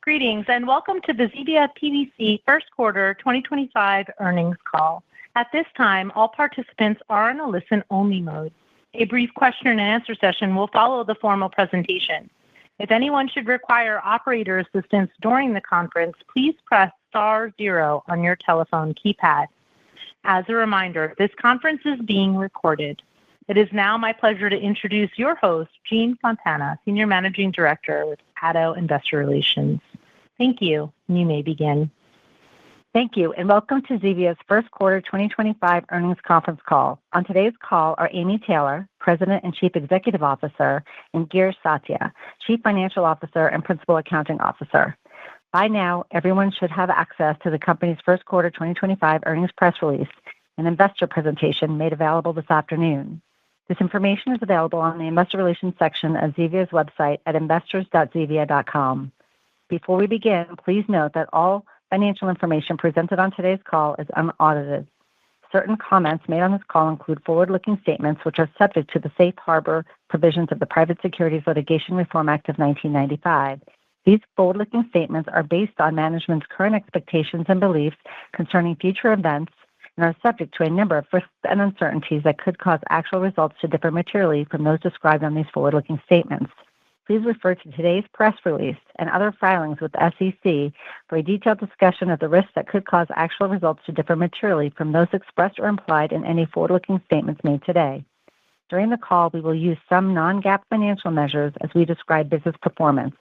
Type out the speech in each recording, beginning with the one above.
Greetings and welcome to the Zevia PBC First Quarter 2025 Earnings Call. At this time, all participants are in a listen-only mode. A brief question-and-answer session will follow the formal presentation. If anyone should require operator assistance during the conference, please press *0 on your telephone keypad. As a reminder, this conference is being recorded. It is now my pleasure to introduce your host, Jean Fontana, Senior Managing Director with Addo Investor Relations. Thank you. You may begin. Thank you, and welcome to Zevia's First Quarter 2025 Earnings Conference Call. On today's call are Amy Taylor, President and Chief Executive Officer, and Girish Satya, Chief Financial Officer and Principal Accounting Officer. By now, everyone should have access to the company's First Quarter 2025 earnings press release and investor presentation made available this afternoon. This information is available on the Investor Relations section of Zevia's website at investors.zevia.com. Before we begin, please note that all financial information presented on today's call is unaudited. Certain comments made on this call include forward-looking statements which are subject to the safe harbor provisions of the Private Securities Litigation Reform Act of 1995. These forward-looking statements are based on management's current expectations and beliefs concerning future events and are subject to a number of risks and uncertainties that could cause actual results to differ materially from those described on these forward-looking statements. Please refer to today's press release and other filings with the SEC for a detailed discussion of the risks that could cause actual results to differ materially from those expressed or implied in any forward-looking statements made today. During the call, we will use some non-GAAP financial measures as we describe business performance.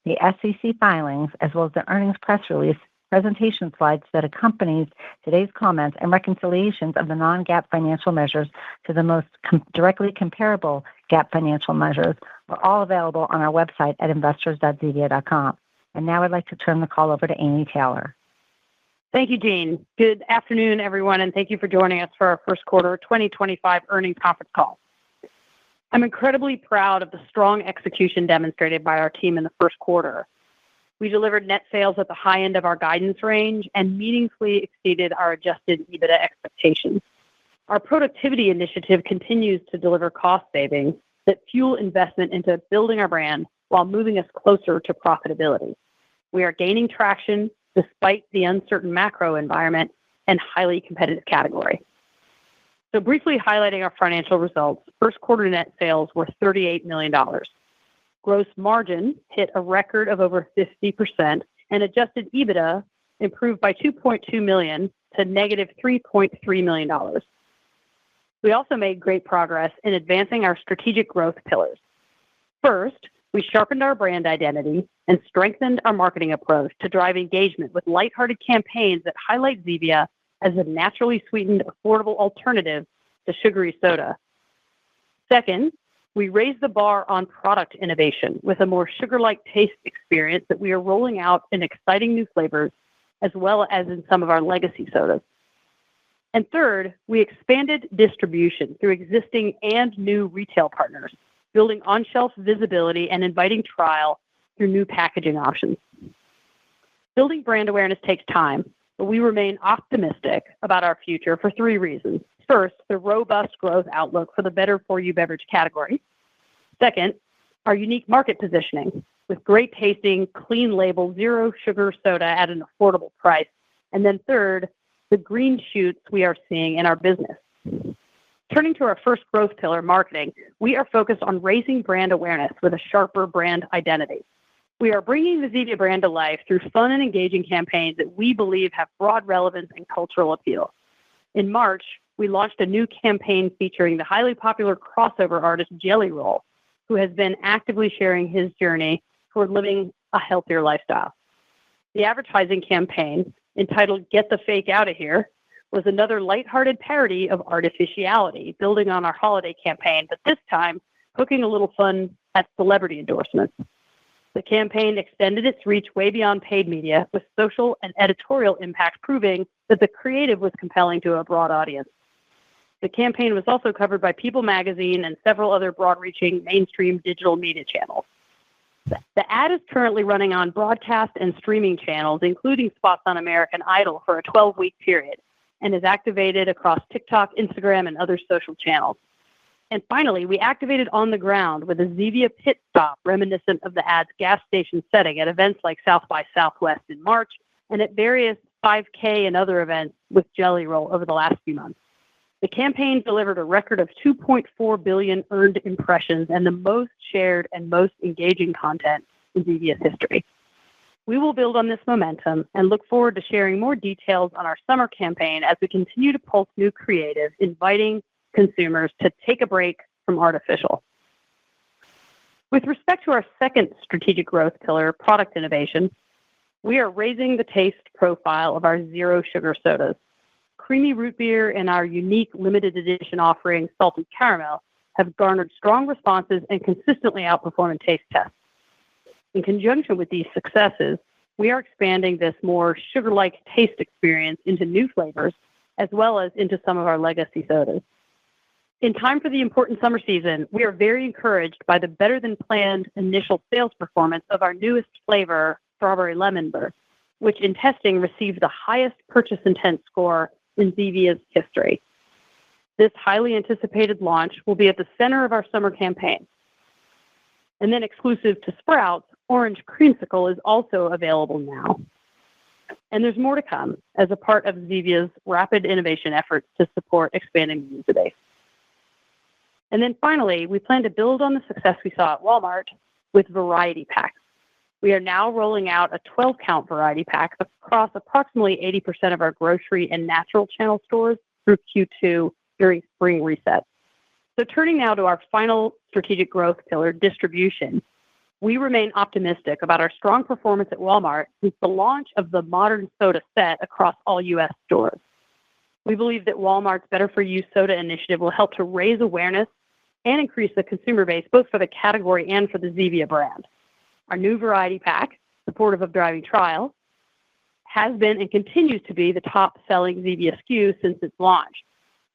The SEC filings, as well as the earnings press release, presentation slides that accompanies today's comments, and reconciliations of the non-GAAP financial measures to the most directly comparable GAAP financial measures are all available on our website at investors.zevia.com. And now I'd like to turn the call over to Amy Taylor. Thank you, Jean. Good afternoon, everyone, and thank you for joining us for our First Quarter 2025 Earnings Conference Call. I'm incredibly proud of the strong execution demonstrated by our team in the first quarter. We delivered net sales at the high end of our guidance range and meaningfully exceeded our adjusted EBITDA expectations. Our productivity initiative continues to deliver cost savings that fuel investment into building our brand while moving us closer to profitability. We are gaining traction despite the uncertain macro environment and highly competitive category. So briefly highlighting our financial results, first quarter net sales were $38 million. Gross margin hit a record of over 50%, and adjusted EBITDA improved by $2.2 million to negative $3.3 million. We also made great progress in advancing our strategic growth pillars. First, we sharpened our brand identity and strengthened our marketing approach to drive engagement with lighthearted campaigns that highlight Zevia as a naturally sweetened, affordable alternative to sugary soda. Second, we raised the bar on product innovation with a more sugar-like taste experience that we are rolling out in exciting new flavors, as well as in some of our legacy sodas. And third, we expanded distribution through existing and new retail partners, building on-shelf visibility and inviting trial through new packaging options. Building brand awareness takes time, but we remain optimistic about our future for three reasons. First, the robust growth outlook for the better-for-you beverage category. Second, our unique market positioning with great tasting, clean label, zero sugar soda at an affordable price. And then third, the green shoots we are seeing in our business. Turning to our first growth pillar, marketing, we are focused on raising brand awareness with a sharper brand identity. We are bringing the Zevia brand to life through fun and engaging campaigns that we believe have broad relevance and cultural appeal. In March, we launched a new campaign featuring the highly popular crossover artist Jelly Roll, who has been actively sharing his journey toward living a healthier lifestyle. The advertising campaign, entitled Get the Fake Outta Here, was another lighthearted parody of artificiality, building on our holiday campaign, but this time poking a little fun at celebrity endorsements. The campaign extended its reach way beyond paid media, with social and editorial impact proving that the creative was compelling to a broad audience. The campaign was also covered by People magazine and several other broad-reaching mainstream digital media channels. The ad is currently running on broadcast and streaming channels, including spots on American Idol for a 12-week period, and is activated across TikTok, Instagram, and other social channels. And finally, we activated on the ground with a Zevia pit stop reminiscent of the ad's gas station setting at events like South by Southwest in March and at various 5K and other events with Jelly Roll over the last few months. The campaign delivered a record of 2.4 billion earned impressions and the most shared and most engaging content in Zevia's history. We will build on this momentum and look forward to sharing more details on our summer campaign as we continue to pulse new creative, inviting consumers to take a break from artificial. With respect to our second strategic growth pillar, product innovation, we are raising the taste profile of our zero sugar sodas. Creamy root beer and our unique limited edition offering, salted caramel, have garnered strong responses and consistently outperform in taste tests. In conjunction with these successes, we are expanding this more sugar-like taste experience into new flavors, as well as into some of our legacy sodas. In time for the important summer season, we are very encouraged by the better-than-planned initial sales performance of our newest flavor, Strawberry Lemon Burst, which in testing received the highest purchase intent score in Zevia's history. This highly anticipated launch will be at the center of our summer campaign. And then exclusive to Sprouts, Orange Creamsicle is also available now. And there's more to come as a part of Zevia's rapid innovation efforts to support expanding the user base. And then finally, we plan to build on the success we saw at Walmart with variety packs. We are now rolling out a 12-count variety pack across approximately 80% of our grocery and natural channel stores through Q2 during spring reset. So turning now to our final strategic growth pillar, distribution, we remain optimistic about our strong performance at Walmart since the launch of the modern soda set across all U.S. stores. We believe that Walmart's Better For You soda initiative will help to raise awareness and increase the consumer base, both for the category and for the Zevia brand. Our new variety pack, supportive of driving trial, has been and continues to be the top-selling Zevia SKU since its launch.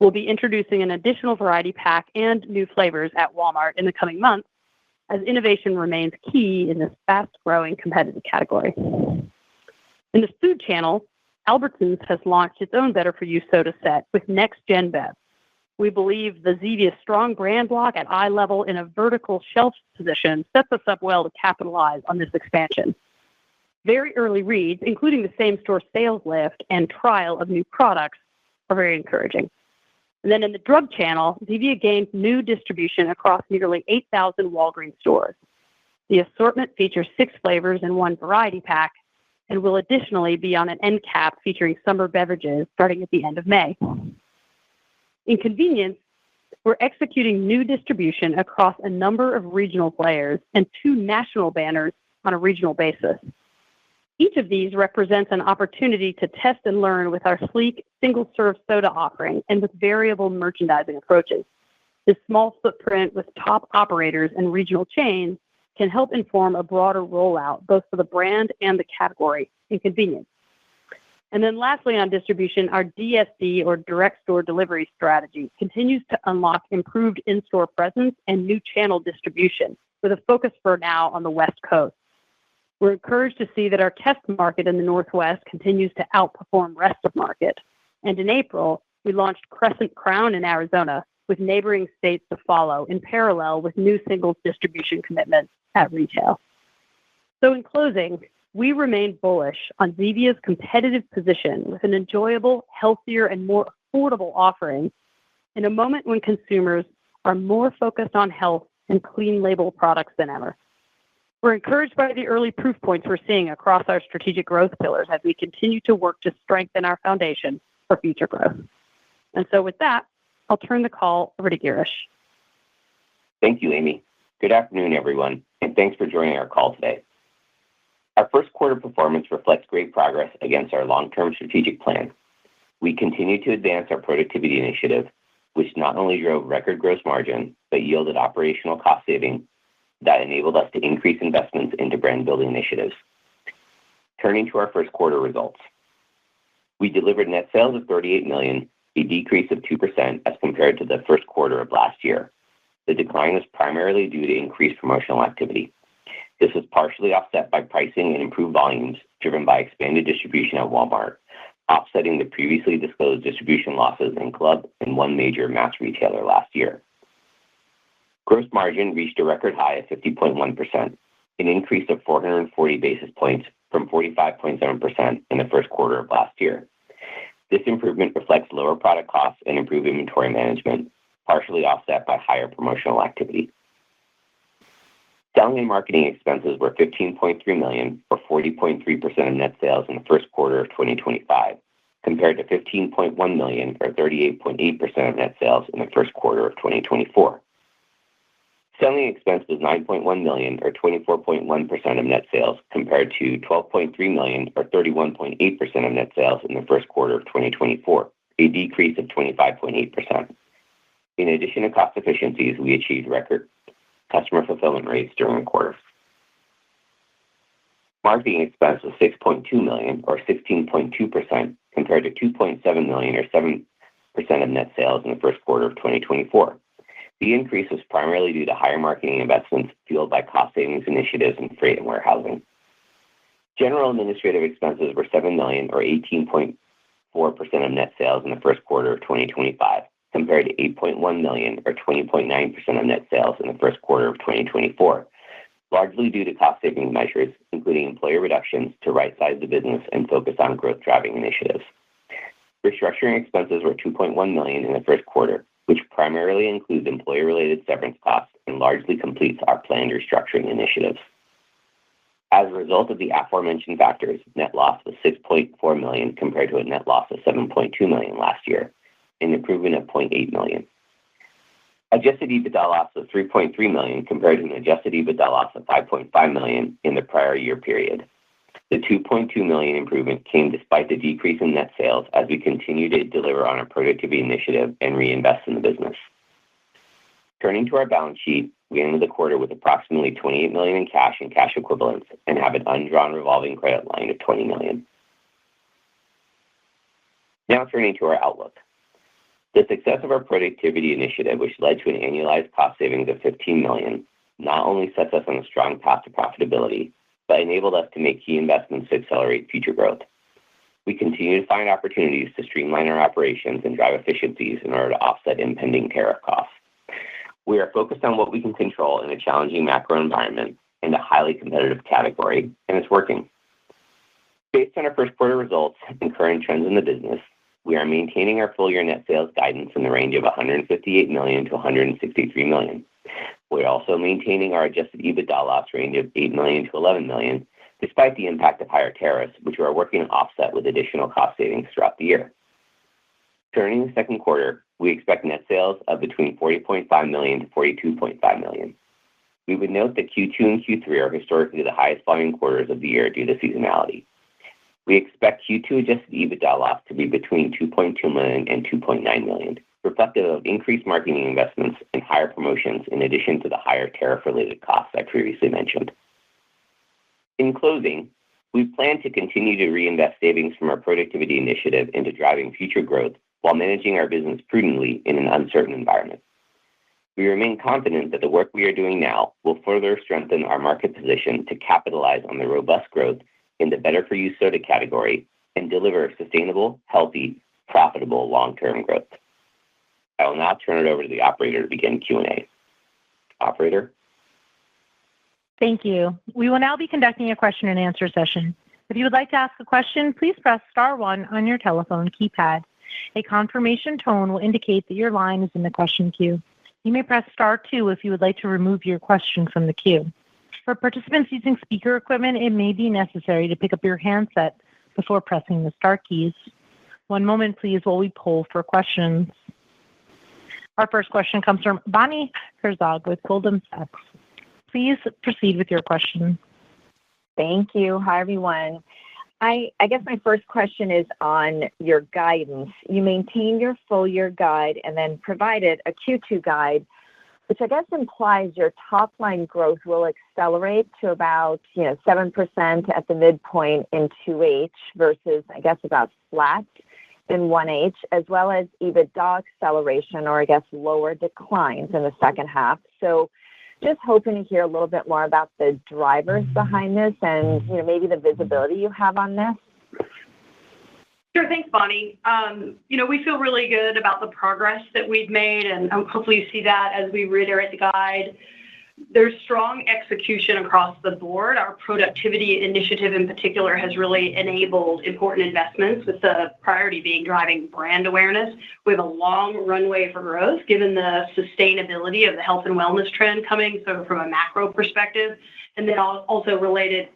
We'll be introducing an additional variety pack and new flavors at Walmart in the coming months, as innovation remains key in this fast-growing competitive category. In the food channel, Albertsons has launched its own Better For You soda set with Next Gen Bev. We believe the Zevia strong brand block at eye level in a vertical shelf position sets us up well to capitalize on this expansion. Very early reads, including the same-store sales lift and trial of new products, are very encouraging. And then in the drug channel, Zevia gained new distribution across nearly 8,000 Walgreens stores. The assortment features 6 flavors in one variety pack and will additionally be on an end cap featuring summer beverages starting at the end of May. In convenience, we're executing new distribution across a number of regional players and 2 national banners on a regional basis. Each of these represents an opportunity to test and learn with our sleek single-serve soda offering and with variable merchandising approaches. This small footprint with top operators and regional chains can help inform a broader rollout, both for the brand and the category in convenience. And then lastly on distribution, our DSD or direct store delivery strategy continues to unlock improved in-store presence and new channel distribution with a focus for now on the West Coast. We're encouraged to see that our test market in the Northwest continues to outperform rest of market. And in April, we launched Crescent Crown in Arizona with neighboring states to follow in parallel with new singles distribution commitments at retail. So in closing, we remain bullish on Zevia's competitive position with an enjoyable, healthier, and more affordable offering in a moment when consumers are more focused on health and clean label products than ever. We're encouraged by the early proof points we're seeing across our strategic growth pillars as we continue to work to strengthen our foundation for future growth. And so with that, I'll turn the call over to Girish. Thank you, Amy. Good afternoon, everyone, and thanks for joining our call today. Our first quarter performance reflects great progress against our long-term strategic plan. We continue to advance our productivity initiative, which not only drove record gross margin, but yielded operational cost savings that enabled us to increase investments into brand-building initiatives. Turning to our first quarter results. We delivered net sales of $38 million, a decrease of 2% as compared to the first quarter of last year. The decline was primarily due to increased promotional activity. This was partially offset by pricing and improved volumes driven by expanded distribution at Walmart, offsetting the previously disclosed distribution losses in club and one major mass retailer last year. Gross margin reached a record high of 50.1%, an increase of 440 basis points from 45.7% in the first quarter of last year. This improvement reflects lower product costs and improved inventory management, partially offset by higher promotional activity. Selling and marketing expenses were $15.3 million, or 40.3% of net sales in the first quarter of 2025, compared to $15.1 million, or 38.8% of net sales in the first quarter of 2024. Selling expense was $9.1 million, or 24.1% of net sales, compared to $12.3 million, or 31.8% of net sales in the first quarter of 2024, a decrease of 25.8%. In addition to cost efficiencies, we achieved record customer fulfillment rates during the quarter. Marketing expense was $6.2 million, or 16.2%, compared to $2.7 million, or 7% of net sales in the first quarter of 2024. The increase was primarily due to higher marketing investments fueled by cost savings initiatives in freight and warehousing. General administrative expenses were $7 million, or 18.4% of net sales in the first quarter of 2025, compared to $8.1 million, or 20.9% of net sales in the first quarter of 2024, largely due to cost-saving measures, including employee reductions to right-size the business and focus on growth-driving initiatives. Restructuring expenses were $2.1 million in the first quarter, which primarily includes employee-related severance costs and largely completes our planned restructuring initiatives. As a result of the aforementioned factors, net loss was $6.4 million compared to a net loss of $7.2 million last year, an improvement of $0.8 million. Adjusted EBITDA loss was $3.3 million compared to an adjusted EBITDA loss of $5.5 million in the prior year period. The $2.2 million improvement came despite the decrease in net sales as we continue to deliver on our productivity initiative and reinvest in the business. Turning to our balance sheet, we ended the quarter with approximately $28 million in cash and cash equivalents and have an undrawn revolving credit line of $20 million. Now turning to our outlook. The success of our productivity initiative, which led to an annualized cost savings of $15 million, not only sets us on a strong path to profitability, but enabled us to make key investments to accelerate future growth. We continue to find opportunities to streamline our operations and drive efficiencies in order to offset impending tariff costs. We are focused on what we can control in a challenging macro environment and a highly competitive category, and it's working. Based on our first quarter results and current trends in the business, we are maintaining our full-year net sales guidance in the range of $158 million to $163 million. We're also maintaining our adjusted EBITDA loss range of $8 million to $11 million, despite the impact of higher tariffs, which we are working to offset with additional cost savings throughout the year. Turning to the second quarter, we expect net sales of between $40.5 million to $42.5 million. We would note that Q2 and Q3 are historically the highest volume quarters of the year due to seasonality. We expect Q2 adjusted EBITDA loss to be between $2.2 million and $2.9 million, reflective of increased marketing investments and higher promotions in addition to the higher tariff-related costs I previously mentioned. In closing, we plan to continue to reinvest savings from our productivity initiative into driving future growth while managing our business prudently in an uncertain environment. We remain confident that the work we are doing now will further strengthen our market position to capitalize on the robust growth in the better-for-you soda category and deliver sustainable, healthy, profitable long-term growth. I will now turn it over to the operator to begin Q&A. Operator? Thank you. We will now be conducting a question and answer session. If you would like to ask a question, please press star 1 on your telephone keypad. A confirmation tone will indicate that your line is in the question queue. You may press star 2 if you would like to remove your question from the queue. For participants using speaker equipment, it may be necessary to pick up your handset before pressing the star keys. One moment, please, while we poll for questions. Our first question comes from Bonnie Herzog with Goldman Sachs. Please proceed with your question. Thank you. Hi, everyone. I guess my first question is on your guidance. You maintained your full-year guide and then provided a Q2 guide, which I guess implies your top-line growth will accelerate to about 7% at the midpoint in 2H versus, I guess, about flat in 1H, as well as EBITDA acceleration or, I guess, lower declines in the second half. So just hoping to hear a little bit more about the drivers behind this and maybe the visibility you have on this. Sure. Thanks, Bonnie. We feel really good about the progress that we've made, and hopefully you see that as we reiterate the guide. There's strong execution across the board. Our productivity initiative in particular has really enabled important investments, with the priority being driving brand awareness. We have a long runway for growth given the sustainability of the health and wellness trend coming from a macro perspective, and then also related,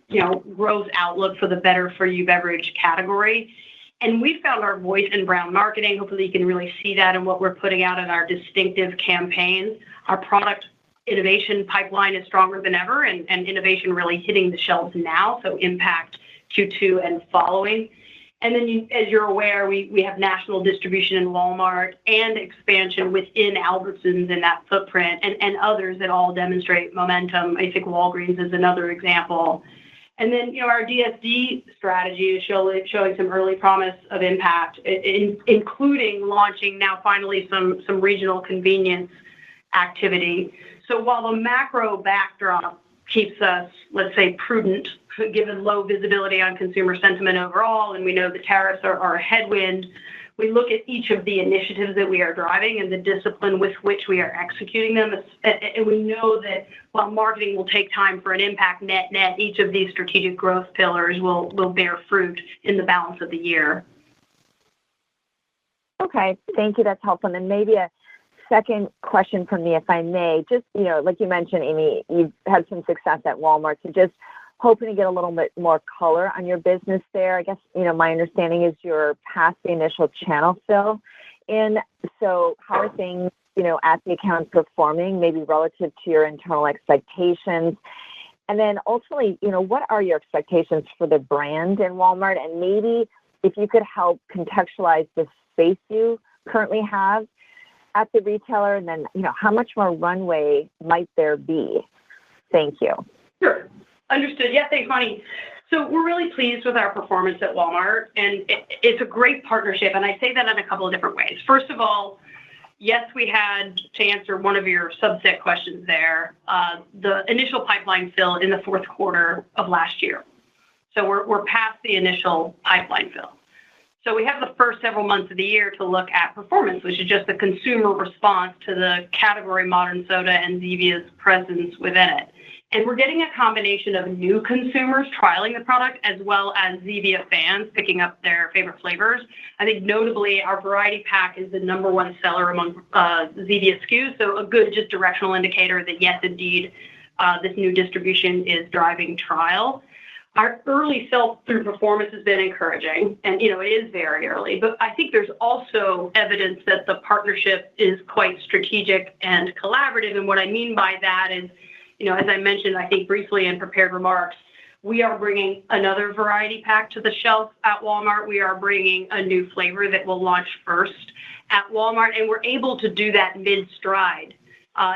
growth outlook for the better for you beverage category. And we found our voice in brand marketing. Hopefully you can really see that in what we're putting out in our distinctive campaigns. Our product innovation pipeline is stronger than ever, and innovation really hitting the shelves now, so impact Q2 and following. And then, as you're aware, we have national distribution in Walmart and expansion within Albertsons in that footprint, and others that all demonstrate momentum. I think Walgreens is another example. And then, our DSD strategy is showing some early promise of impact, including launching now finally some regional convenience activity. So while the macro backdrop keeps us, let's say, prudent, given low visibility on consumer sentiment overall, and we know the tariffs are a headwind, we look at each of the initiatives that we are driving and the discipline with which we are executing them. And we know that while marketing will take time for an impact net, each of these strategic growth pillars will bear fruit in the balance of the year. Okay, thank you. That's helpful. And maybe a second question from me, if I may. Just, like you mentioned, Amy, you've had some success at Walmart. So just hoping to get a little bit more color on your business there. I guess, my understanding is you're past the initial channel fill. And so how are things, at the account performing, maybe relative to your internal expectations? And then ultimately, what are your expectations for the brand in Walmart? And maybe if you could help contextualize the space you currently have at the retailer, and then, how much more runway might there be? Thank you. Sure. Understood. Yeah, thanks, Bonnie. So we're really pleased with our performance at Walmart, and it's a great partnership, and I say that in a couple of different ways. First of all, yes, we had, to answer one of your subset questions there, the initial pipeline fill in the fourth quarter of last year. So we're past the initial pipeline fill. So we have the first several months of the year to look at performance, which is just the consumer response to the category modern soda and Zevia's presence within it. And we're getting a combination of new consumers trialing the product as well as Zevia fans picking up their favorite flavors. I think notably our variety pack is the number one seller among Zevia SKUs, so a good just directional indicator that yes, indeed, this new distribution is driving trial. Our early sell-through performance has been encouraging, and it is very early, but I think there's also evidence that the partnership is quite strategic and collaborative. And what I mean by that is, as I mentioned, I think briefly in prepared remarks, we are bringing another variety pack to the shelf at Walmart. We are bringing a new flavor that will launch first at Walmart, and we're able to do that mid-stride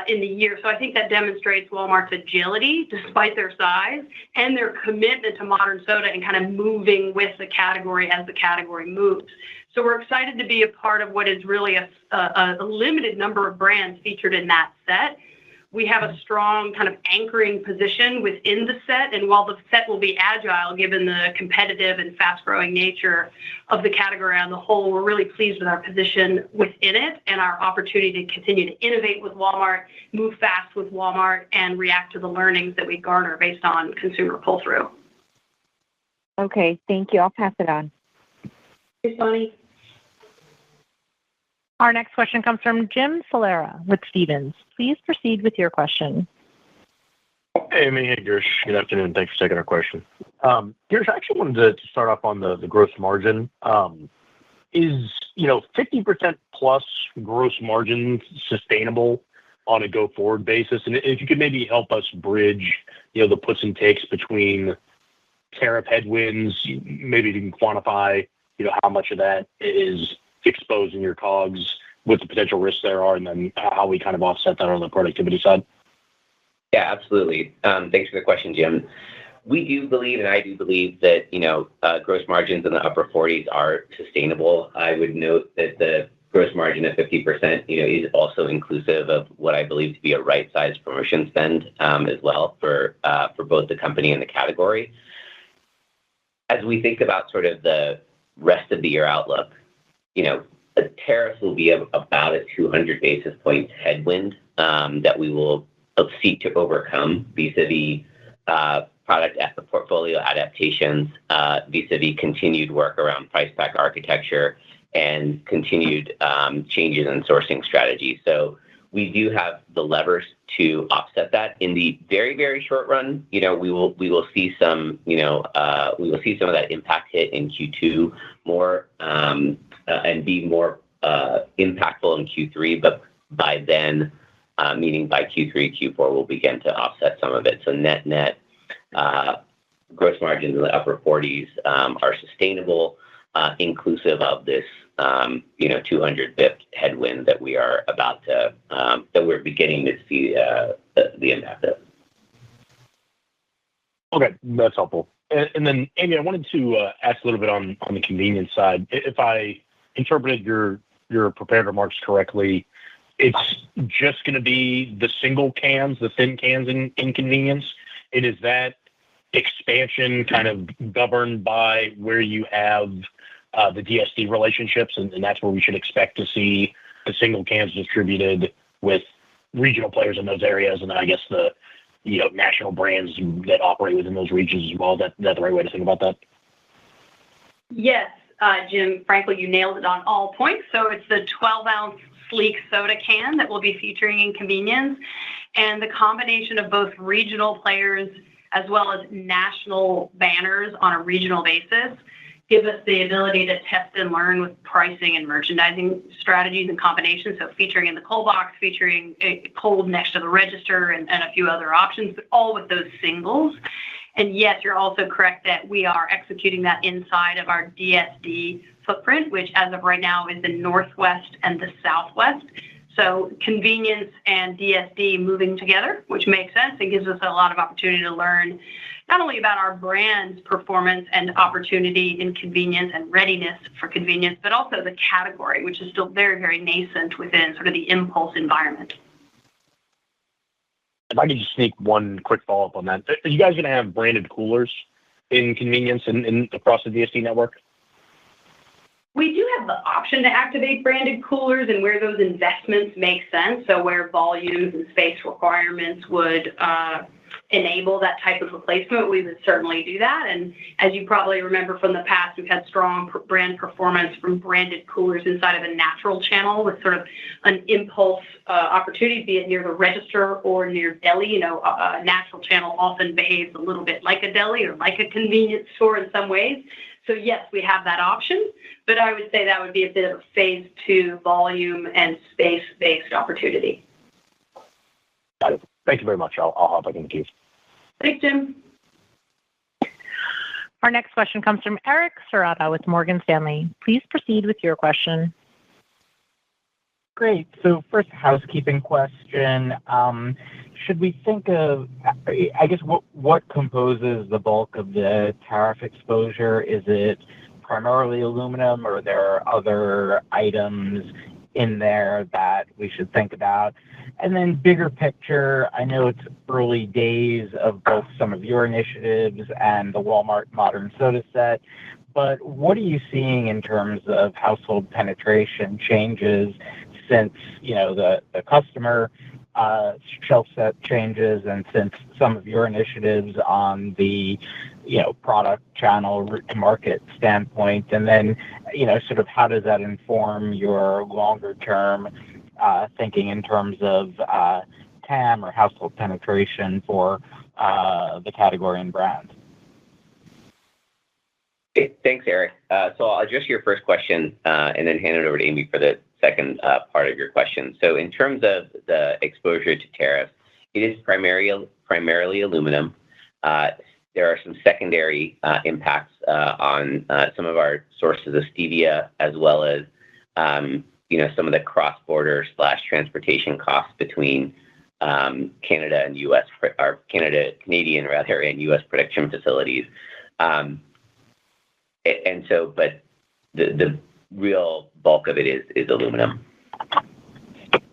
in the year. So I think that demonstrates Walmart's agility, despite their size, and their commitment to modern soda and kind of moving with the category as the category moves. So we're excited to be a part of what is really a limited number of brands featured in that set. We have a strong kind of anchoring position within the set, and while the set will be agile given the competitive and fast-growing nature of the category on the whole, we're really pleased with our position within it and our opportunity to continue to innovate with Walmart, move fast with Walmart, and react to the learnings that we garner based on consumer pull-through. Okay, thank you. I'll pass it on. Thanks, Bonnie. Our next question comes from Jim Salera with Stephens. Please proceed with your question. Hey, Amy. Hey, Girish. Good afternoon. Thanks for taking our question. Girish, I actually wanted to start off on the gross margin. Is 50% plus gross margin sustainable on a go-forward basis? And if you could maybe help us bridge, the puts and takes between tariff headwinds, maybe you can quantify, how much of that is exposing your COGS, what the potential risks there are, and then how we kind of offset that on the productivity side. Yeah, absolutely. Thanks for the question, Jim. We do believe, and I do believe that, gross margins in the upper 40s are sustainable. I would note that the gross margin of 50%, is also inclusive of what I believe to be a right-sized promotion spend as well for both the company and the category. As we think about sort of the rest of the year outlook, the tariffs will be about a 200 basis points headwind that we will seek to overcome vis-a-vis product portfolio adaptations, vis-a-vis continued work around price pack architecture and continued changes in sourcing strategy. So we do have the levers to offset that. In the very, very short run, we will see some of that impact hit in Q2 more and be more impactful in Q3. But by then, meaning by Q3, Q4, we'll begin to offset some of it. So net gross margins in the upper 40s are sustainable, inclusive of this 200 bip headwind that we are that we're beginning to see the impact of. Okay, that's helpful. And then, Amy, I wanted to ask a little bit on the convenience side. If I interpreted your prepared remarks correctly, it's just going to be the single cans, the thin cans in convenience. And is that expansion kind of governed by where you have the DSD relationships, and that's where we should expect to see the single cans distributed with regional players in those areas, and then I guess the national brands that operate within those regions as well? Is that the right way to think about that? Yes, Jim, frankly, you nailed it on all points. So it's the 12-ounce sleek soda can that will be featuring in convenience, and the combination of both regional players as well as national banners on a regional basis give us the ability to test and learn with pricing and merchandising strategies and combinations. So featuring in the cold box, featuring cold next to the register, and a few other options, but all with those singles. And yes, you're also correct that we are executing that inside of our DSD footprint, which as of right now is the Northwest and the Southwest. So convenience and DSD moving together, which makes sense and gives us a lot of opportunity to learn not only about our brand's performance and opportunity in convenience and readiness for convenience, but also the category, which is still very, very nascent within sort of the impulse environment. If I could just sneak one quick follow-up on that. Are you guys going to have branded coolers in convenience and across the DSD network? We do have the option to activate branded coolers and where those investments make sense. So where volumes and space requirements would enable that type of replacement, we would certainly do that. And as you probably remember from the past, we've had strong brand performance from branded coolers inside of a natural channel with sort of an impulse opportunity, be it near the register or near deli. A natural channel often behaves a little bit like a deli or like a convenience store in some ways. So yes, we have that option, but I would say that would be a bit of a phase 2 volume and space-based opportunity. Got it. Thank you very much. I'll hop back in the queue. Thanks, Jim. Our next question comes from Eric Serrata with Morgan Stanley. Please proceed with your question. Great. So first, housekeeping question. Should we think of, I guess, what composes the bulk of the tariff exposure? Is it primarily aluminum, or are there other items in there that we should think about? And then bigger picture, I know it's early days of both some of your initiatives and the Walmart Modern Soda Set, but what are you seeing in terms of household penetration changes since, the customer shelf set changes, and since some of your initiatives on the product channel route to market standpoint? And then sort of how does that inform your longer term thinking in terms of TAM or household penetration for the category and brand? Thanks, Eric. So I'll address your first question and then hand it over to Amy for the second part of your question. So in terms of the exposure to tariffs, it is primarily aluminum. There are some secondary impacts on some of our sources of stevia, as well as some of the cross-border / transportation costs between Canada and U.S. or Canadian and U.S. production facilities. And so, but the real bulk of it is aluminum.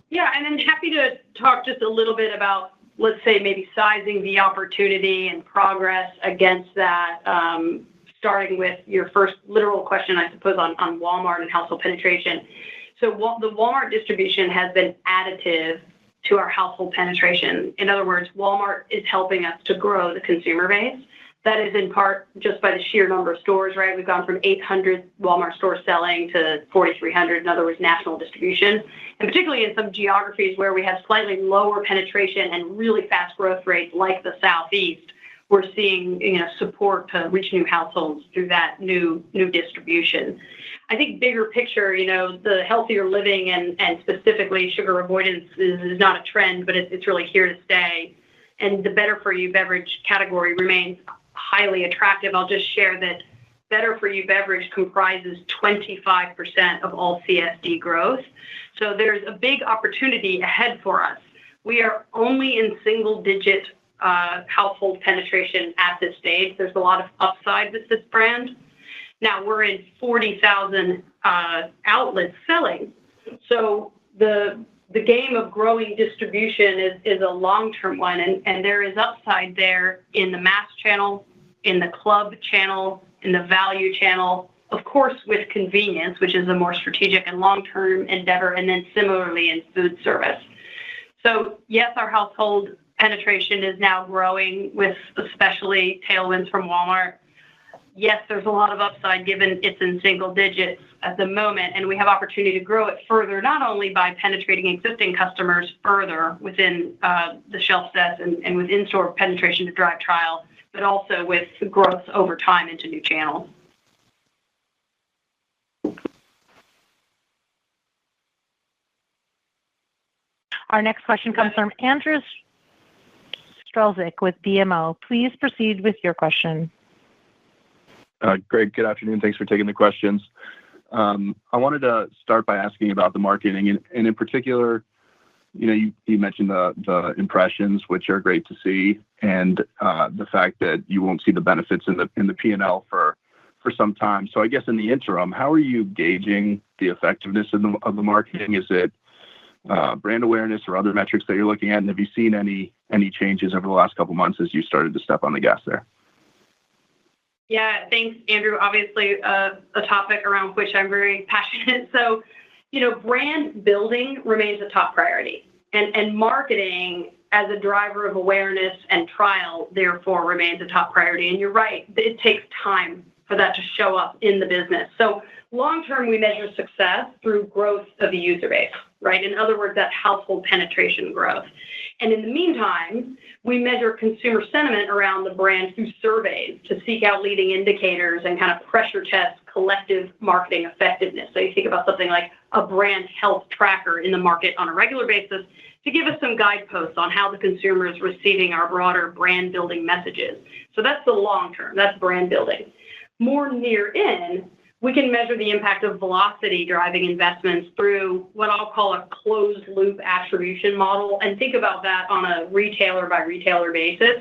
Yeah, and I'm happy to talk just a little bit about, let's say, maybe sizing the opportunity and progress against that. starting with your first literal question, I suppose, on Walmart and household penetration. So the Walmart distribution has been additive to our household penetration. In other words, Walmart is helping us to grow the consumer base. That is in part just by the sheer number of stores, right? We've gone from 800 Walmart stores selling to 4,300, in other words, national distribution. And particularly in some geographies where we have slightly lower penetration and really fast growth rates like the Southeast, we're seeing support to reach new households through that new distribution. I think bigger picture, the healthier living and specifically sugar avoidance is not a trend, but it's really here to stay. And the better for you beverage category remains highly attractive. I'll just share that better for you beverage comprises 25% of all CSD growth. So there's a big opportunity ahead for us. We are only in single digit household penetration at this stage. There's a lot of upside with this brand. Now we're in 40,000 outlets selling. So the game of growing distribution is a long-term one, and there is upside there in the mass channel, in the club channel, in the value channel, of course with convenience, which is a more strategic and long-term endeavor, and then similarly in food service. So yes, our household penetration is now growing with especially tailwinds from Walmart. Yes, there's a lot of upside given it's in single digits at the moment, and we have opportunity to grow it further, not only by penetrating existing customers further within the shelf sets and with in-store penetration to drive trial, but also with growth over time into new channels. Our next question comes from Andrew Strelzik with BMO. Please proceed with your question. Great. Good afternoon. Thanks for taking the questions. I wanted to start by asking about the marketing, and in particular, you mentioned the impressions, which are great to see, and the fact that you won't see the benefits in the P&L for some time. So I guess in the interim, how are you gauging the effectiveness of the marketing? Is it brand awareness or other metrics that you're looking at? And have you seen any changes over the last couple months as you started to step on the gas there? Yeah, thanks, Andrew. Obviously, a topic around which I'm very passionate. So, brand building remains a top priority, and marketing as a driver of awareness and trial, therefore, remains a top priority. And you're right, it takes time for that to show up in the business. So long term, we measure success through growth of the user base, right? In other words, that household penetration growth. And in the meantime, we measure consumer sentiment around the brand through surveys to seek out leading indicators and kind of pressure test collective marketing effectiveness. So you think about something like a brand health tracker in the market on a regular basis to give us some guideposts on how the consumer is receiving our broader brand building messages. So that's the long term, that's brand building. More near in, we can measure the impact of velocity driving investments through what I'll call a closed loop attribution model, and think about that on a retailer by retailer basis.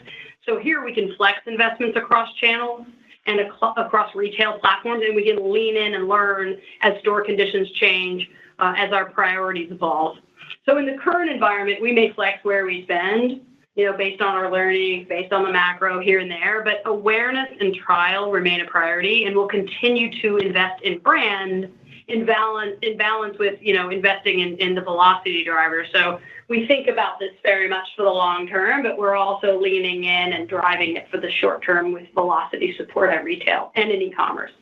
So here we can flex investments across channels and across retail platforms, and we can lean in and learn as store conditions change, as our priorities evolve. So in the current environment, we may flex where we spend, based on our learning, based on the macro here and there, but awareness and trial remain a priority, and we'll continue to invest in brand in balance with, investing in the velocity driver. So we think about this very much for the long term, but we're also leaning in and driving it for the short term with velocity support at retail and in e-commerce.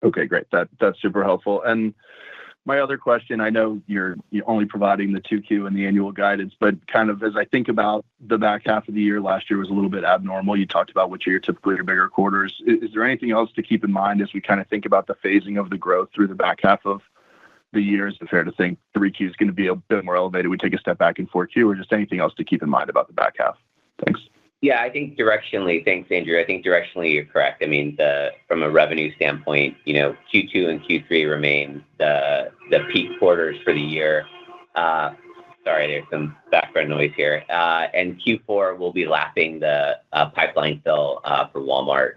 Okay, great. That's super helpful. And my other question, I know you're only providing the 2Q and the annual guidance, but kind of as I think about the back half of the year, last year was a little bit abnormal. You talked about which are typically your bigger quarters. Is there anything else to keep in mind as we kind of think about the phasing of the growth through the back half of the year? Is it fair to think 3Q is going to be a bit more elevated? We take a step back in 4Q, or just anything else to keep in mind about the back half? Thanks. Yeah, I think directionally, thanks, Andrew. I think directionally you're correct. I mean, from a revenue standpoint, Q2 and Q3 remain the peak quarters for the year. Sorry, there's some background noise here. And Q4 will be lapping the pipeline fill for Walmart.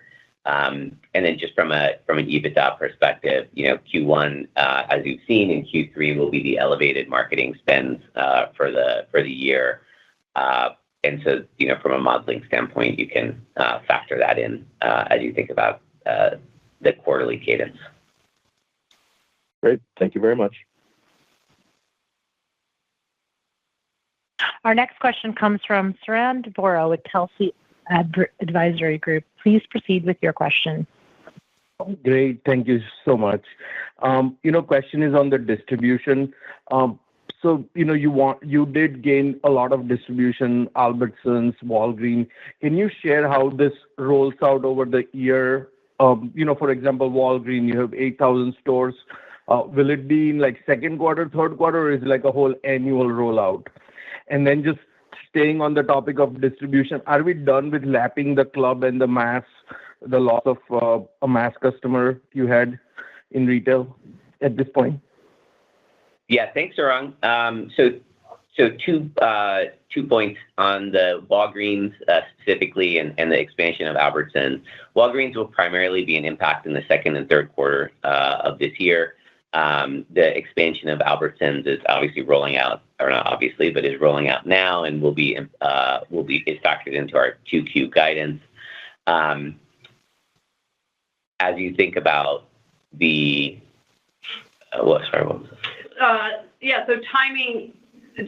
And then just from an EBITDA perspective, Q1, as you've seen, in Q3 will be the elevated marketing spends for the year. so, from a modeling standpoint, you can factor that in as you think about the quarterly cadence. Great. Thank you very much. Our next question comes from Sarang Vora with Telsey Advisory Group. Please proceed with your question. Great. Thank you so much. Question is on the distribution. So, you did gain a lot of distribution, Albertsons, Walgreens. Can you share how this rolls out over the year? For example, Walgreens, you have 8,000 stores. Will it be in second quarter, third quarter, or is it a whole annual rollout? And then just staying on the topic of distribution, are we done with lapping the club and the loss of a mass customer you had in retail at this point? Yeah, thanks, Sarang. So two points on the Walgreens specifically and the expansion of Albertsons. Walgreens will primarily be an impact in the second and third quarter of this year. The expansion of Albertsons is obviously rolling out, or not obviously, but is rolling out now and is factored into our 2Q guidance. As you think about the what was it? So timing.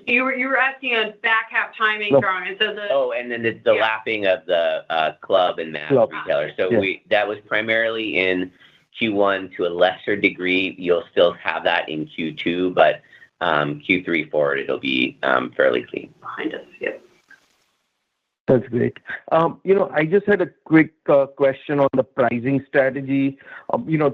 You were asking a back half timing, Sarang, and so and then the lapping of the club and mass retailers. So that was primarily in Q1 to a lesser degree. You'll still have that in Q2, but Q3 forward it'll be fairly clean behind us. Yep. That's great. I just had a quick question on the pricing strategy.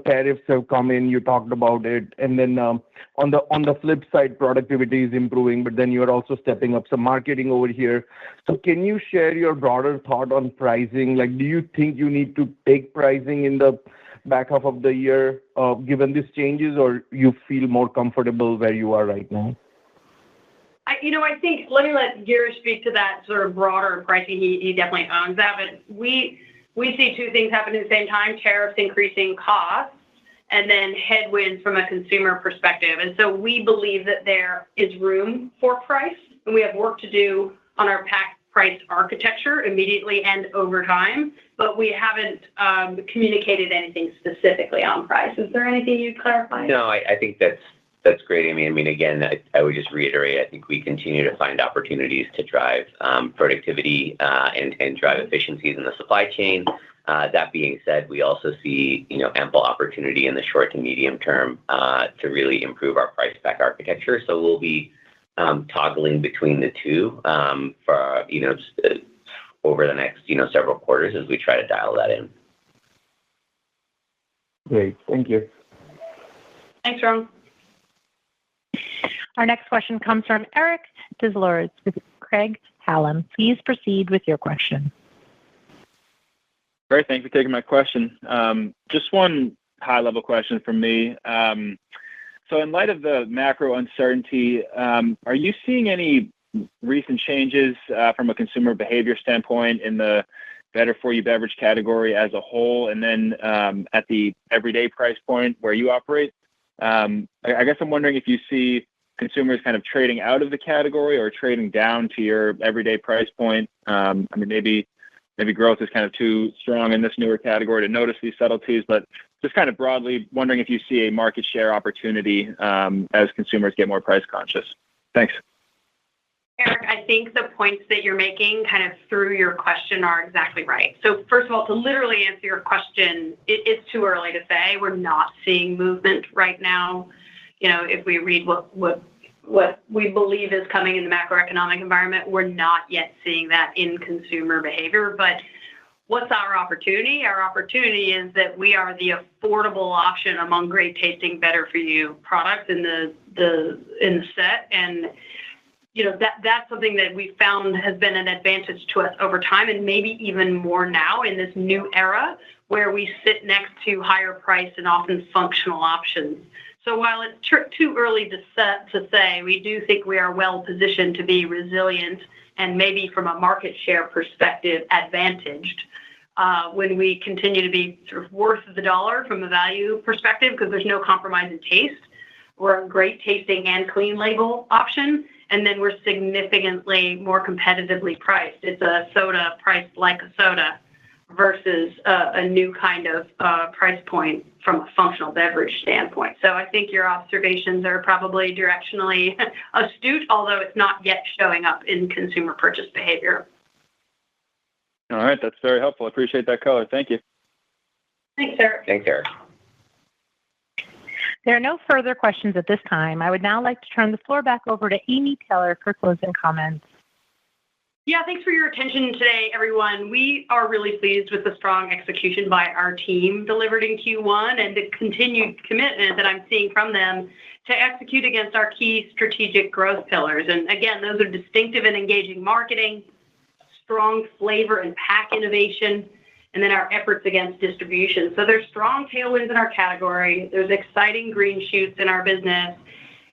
Tariffs have come in, you talked about it. And then on the flip side, productivity is improving, but then you're also stepping up some marketing over here. So can you share your broader thought on pricing? Do you think you need to take pricing in the back half of the year given these changes, or you feel more comfortable where you are right now? I think, let me let Girish speak to that sort of broader pricing. He definitely owns that. But we see two things happen at the same time: tariffs increasing costs, and then headwinds from a consumer perspective. And so we believe that there is room for price, and we have work to do on our pack price architecture immediately and over time. But we haven't communicated anything specifically on price. Is there anything you'd clarify? No, I think that's great, Amy. I mean, again, I would just reiterate, I think we continue to find opportunities to drive productivity and drive efficiencies in the supply chain. That being said, we also see ample opportunity in the short to medium term to really improve our price pack architecture. So we'll be toggling between the two for over the next several quarters as we try to dial that in. Great, thank you. Thanks, Ron. Our next question comes from Eric Des Lauriers with Craig-Hallum. Please proceed with your question. Great. Thanks for taking my question. Just one high-level question from me. So in light of the macro uncertainty, are you seeing any recent changes from a consumer behavior standpoint in the better-for-you beverage category as a whole, and then at the everyday price point where you operate? I guess I'm wondering if you see consumers kind of trading out of the category or trading down to your everyday price point. I mean, maybe growth is kind of too strong in this newer category to notice these subtleties, but just kind of broadly wondering if you see a market share opportunity as consumers get more price conscious. Thanks. Eric, I think the points that you're making kind of through your question are exactly right. So first of all, to literally answer your question, it's too early to say. We're not seeing movement right now. If we read what we believe is coming in the macroeconomic environment, we're not yet seeing that in consumer behavior. But what's our opportunity? Our opportunity is that we are the affordable option among great tasting, better for you products in the set. And that's something that we found has been an advantage to us over time, and maybe even more now in this new era where we sit next to higher price and often functional options. So while it's too early to say, we do think we are well positioned to be resilient and maybe from a market share perspective advantaged when we continue to be sort of worth the dollar from a value perspective, because there's no compromise in taste. We're a great tasting and clean label option, and then we're significantly more competitively priced. It's a soda priced like a soda versus a new kind of price point from a functional beverage standpoint. So I think your observations are probably directionally astute, although it's not yet showing up in consumer purchase behavior. All right, that's very helpful. I appreciate that color. Thank you. Thanks, Eric. Thanks, Eric. There are no further questions at this time. I would now like to turn the floor back over to Amy Taylor for closing comments. Yeah, thanks for your attention today, everyone. We are really pleased with the strong execution by our team delivered in Q1 and the continued commitment that I'm seeing from them to execute against our key strategic growth pillars. And again, those are distinctive and engaging marketing, strong flavor and pack innovation, and then our efforts against distribution. So there's strong tailwinds in our category. There's exciting green shoots in our business.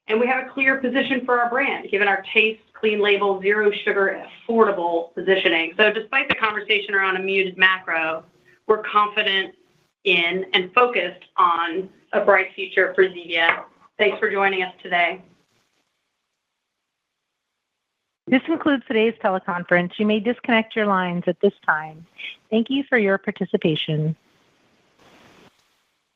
And we have a clear position for our brand, given our taste, clean label, zero sugar, affordable positioning. So despite the conversation around a muted macro, we're confident in and focused on a bright future for Zevia. Thanks for joining us today. This concludes today's teleconference. You may disconnect your lines at this time. Thank you for your participation.